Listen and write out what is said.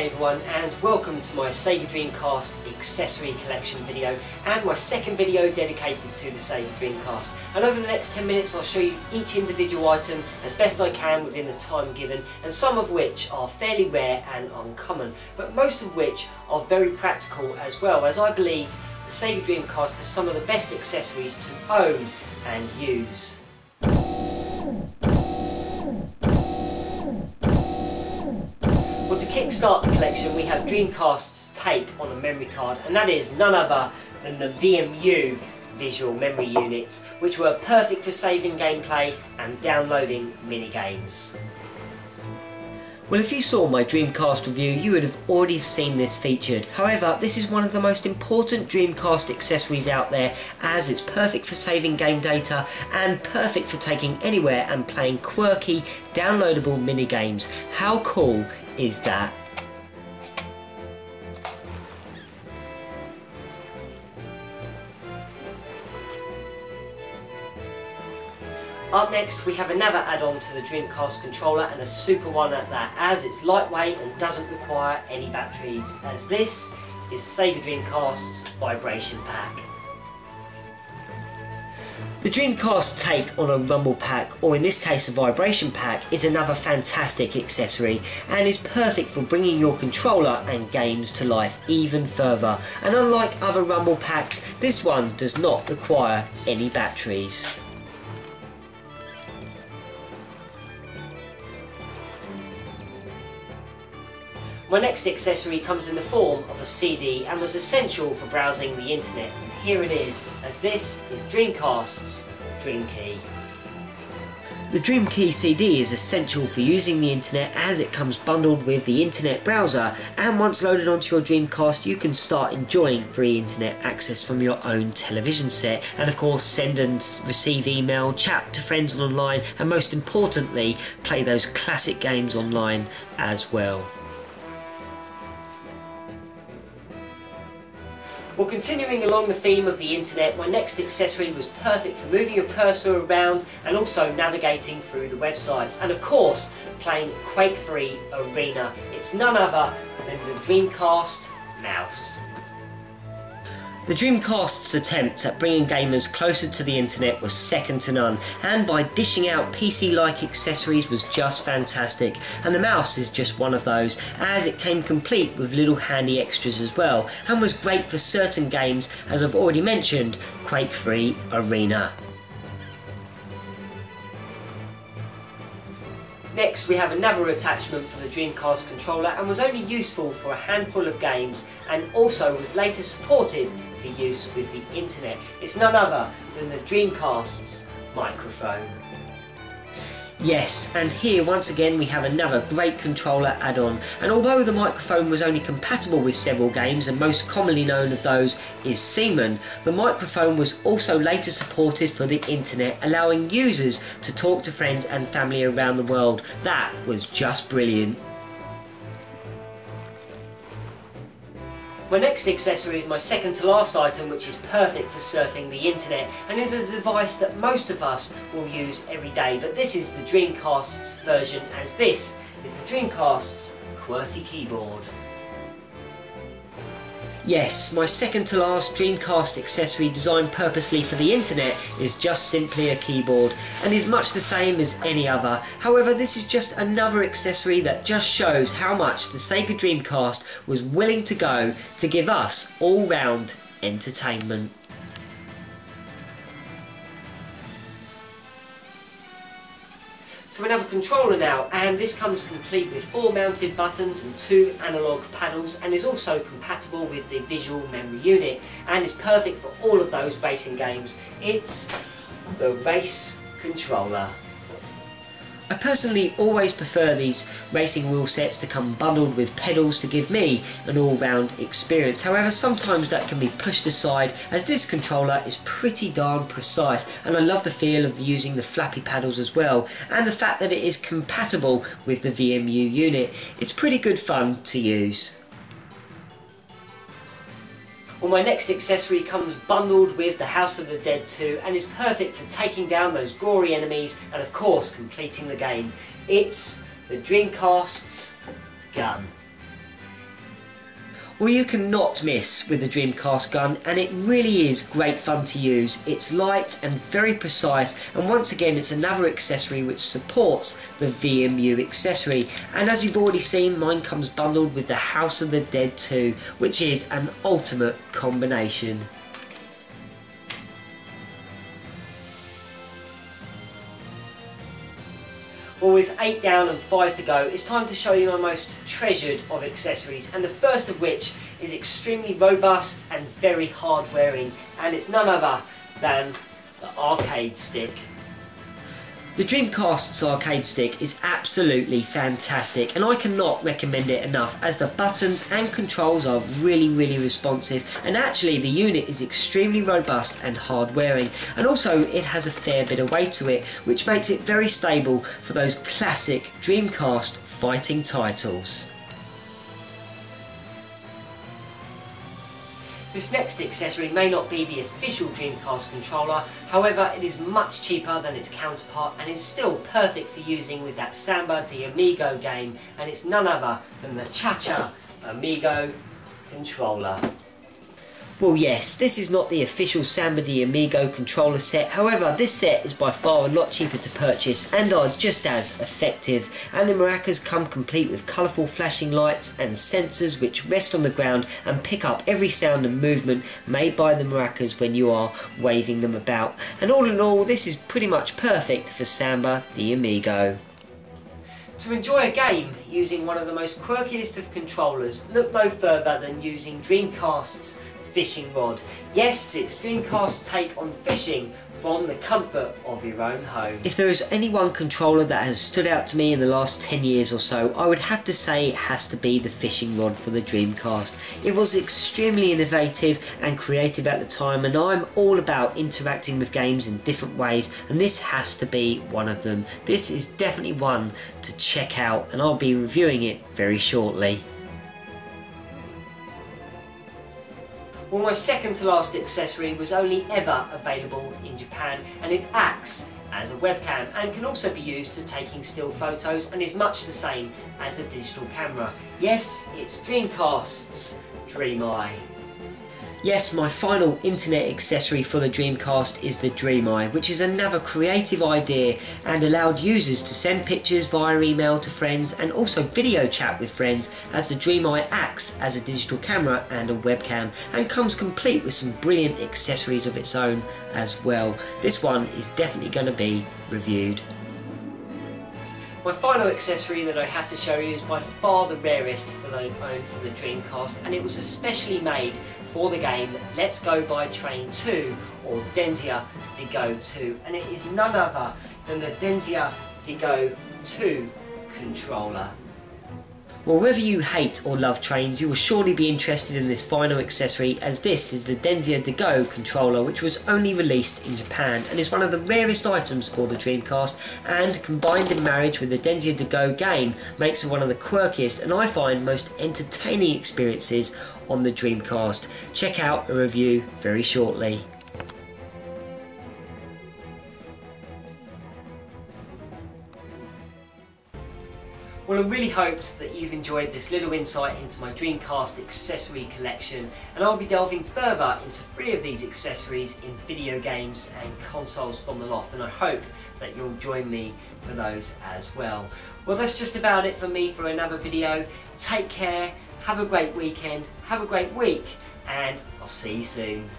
G'day everyone, and welcome to my Sega Dreamcast accessory collection video and my second video dedicated to the Sega Dreamcast. And over the next 10 minutes I'll show you each individual item as best I can within the time given, and some of which are fairly rare and uncommon, but most of which are very practical as well, as I believe the Sega Dreamcast has some of the best accessories to own and use. Well, to kickstart the collection we have Dreamcast's take on a memory card, and that is none other than the VMU visual memory units, which were perfect for saving gameplay and downloading minigames. Well, if you saw my Dreamcast review you would have already seen this featured. However, this is one of the most important Dreamcast accessories out there, as it's perfect for saving game data and perfect for taking anywhere and playing quirky, downloadable minigames. How cool is that? Up next we have another add-on to the Dreamcast controller, and a super one at that, as it's lightweight and doesn't require any batteries, as this is Sega Dreamcast's Vibration Pack. The Dreamcast take on a Rumble Pack, or in this case a Vibration Pack, is another fantastic accessory and is perfect for bringing your controller and games to life even further. And unlike other Rumble Packs, this one does not require any batteries. My next accessory comes in the form of a CD and was essential for browsing the internet, and here it is, as this is Dreamcast's Dream Key. The Dream Key CD is essential for using the internet, as it comes bundled with the internet browser, and once loaded onto your Dreamcast you can start enjoying free internet access from your own television set, and of course send and receive email, chat to friends online, and most importantly play those classic games online as well. Well, continuing along the theme of the internet, my next accessory was perfect for moving your cursor around and also navigating through the websites, and of course playing Quake 3 Arena. It's none other than the Dreamcast mouse. The Dreamcast's attempts at bringing gamers closer to the internet was second to none, and by dishing out PC-like accessories was just fantastic, and the mouse is just one of those, as it came complete with little handy extras as well, and was great for certain games, as I've already mentioned, Quake 3 Arena. Next we have another attachment for the Dreamcast controller, and was only useful for a handful of games, and also was later supported for use with the internet. It's none other than the Dreamcast's microphone. Yes, and here once again we have another great controller add-on, and although the microphone was only compatible with several games, and most commonly known of those is Seaman, the microphone was also later supported for the internet, allowing users to talk to friends and family around the world. That was just brilliant. My next accessory is my second to last item, which is perfect for surfing the internet and is a device that most of us will use every day, but this is the Dreamcast's version, as this is the Dreamcast's QWERTY keyboard. Yes, my second to last Dreamcast accessory designed purposely for the internet is just simply a keyboard, and is much the same as any other. However, this is just another accessory that just shows how much the Sega Dreamcast was willing to go to give us all-round entertainment. To another controller now, and this comes complete with 4 mounted buttons and 2 analog paddles, and is also compatible with the visual memory unit, and is perfect for all of those racing games. It's the Race Controller. I personally always prefer these racing wheel sets to come bundled with pedals to give me an all-round experience. However, sometimes that can be pushed aside, as this controller is pretty darn precise, and I love the feel of using the flappy paddles as well, and the fact that it is compatible with the VMU unit. It's pretty good fun to use. Well, my next accessory comes bundled with the House of the Dead 2 and is perfect for taking down those gory enemies and of course completing the game. It's the Dreamcast's gun. Well, you cannot miss with the Dreamcast gun, and it really is great fun to use. It's light and very precise, and once again it's another accessory which supports the VMU accessory. And as you've already seen, mine comes bundled with the House of the Dead 2, which is an ultimate combination. Well, with 8 down and 5 to go, it's time to show you my most treasured of accessories, and the first of which is extremely robust and very hard wearing, and it's none other than the arcade stick. The Dreamcast's arcade stick is absolutely fantastic, and I cannot recommend it enough, as the buttons and controls are really responsive, and actually the unit is extremely robust and hard wearing, and also it has a fair bit of weight to it, which makes it very stable for those classic Dreamcast fighting titles. This next accessory may not be the official Dreamcast controller, however it is much cheaper than its counterpart and is still perfect for using with that Samba de Amigo game, and it's none other than the Chacha Amigo controller. Well, yes, this is not the official Samba de Amigo controller set, however this set is by far a lot cheaper to purchase and are just as effective, and the maracas come complete with colourful flashing lights and sensors which rest on the ground and pick up every sound and movement made by the maracas when you are waving them about, and all in all this is pretty much perfect for Samba de Amigo. To enjoy a game using one of the most quirkiest of controllers, look no further than using Dreamcast's fishing rod. Yes, it's Dreamcast's take on fishing from the comfort of your own home. If there is any one controller that has stood out to me in the last 10 years or so, I would have to say it has to be the fishing rod for the Dreamcast. It was extremely innovative and creative at the time, and I'm all about interacting with games in different ways, and this has to be one of them. This is definitely one to check out, and I'll be reviewing it very shortly. Well, my second to last accessory was only ever available in Japan, and it acts as a webcam and can also be used for taking still photos and is much the same as a digital camera. Yes, it's Dreamcast's DreamEye. Yes, my final internet accessory for the Dreamcast is the DreamEye, which is another creative idea and allowed users to send pictures via email to friends and also video chat with friends, as the DreamEye acts as a digital camera and a webcam and comes complete with some brilliant accessories of its own as well. This one is definitely going to be reviewed. My final accessory that I had to show you is by far the rarest that I own for the Dreamcast, and it was especially made for the game Let's Go by Train 2, or Denzya de Go 2, and it is none other than the Denzya de Go 2 controller. Well, whether you hate or love trains, you will surely be interested in this final accessory, as this is the Denzya de Go controller, which was only released in Japan and is one of the rarest items for the Dreamcast, and combined in marriage with the Denzya de Go game makes it one of the quirkiest and I find most entertaining experiences on the Dreamcast. Check out a review very shortly. Well, I really hoped that you've enjoyed this little insight into my Dreamcast accessory collection, and I'll be delving further into 3 of these accessories in video games and consoles from the loft, and I hope that you'll join me for those as well. Well, that's just about it for me for another video. Take care, have a great weekend, have a great week, and I'll see you soon.